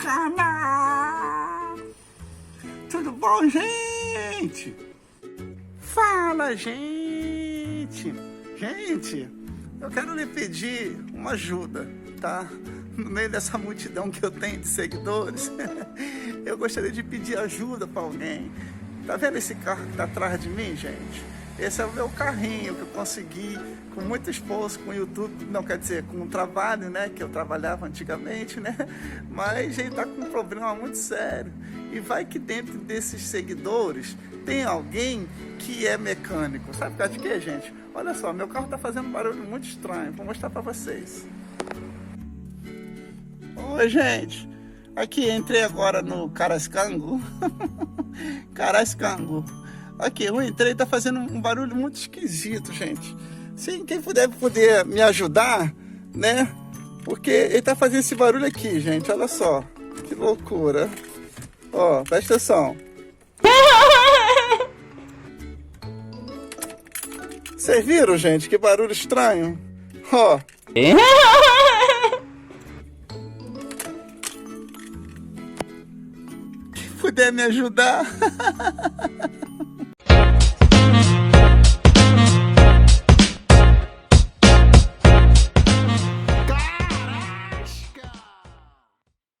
canal. Tudo bom, gente? Fala, gente. Gente, eu quero lhe pedir uma ajuda, tá? No meio dessa multidão que eu tenho de seguidores, eu gostaria de pedir ajuda para alguém. Tá vendo esse carro que tá atrás de mim, gente? Esse é o meu carrinho que eu consegui com muito esforço, com o YouTube, não quer dizer, com o trabalho, né, que eu trabalhava antigamente, né, mas ele tá com um problema muito sério. E vai que dentro desses seguidores tem alguém que é mecânico. Sabe por causa de quê, gente? Olha só, meu carro tá fazendo um barulho muito estranho, vou mostrar para vocês. Oi, gente. Aqui, entrei agora no Carascango. Carascango. Aqui, eu entrei, tá fazendo um barulho muito esquisito, gente. Se quem puder me ajudar, né? Porque ele tá fazendo esse barulho aqui, gente. Olha só. Que loucura. Ó, presta atenção. Vocês viram, gente? Que barulho estranho. Ó. Quem puder me ajudar.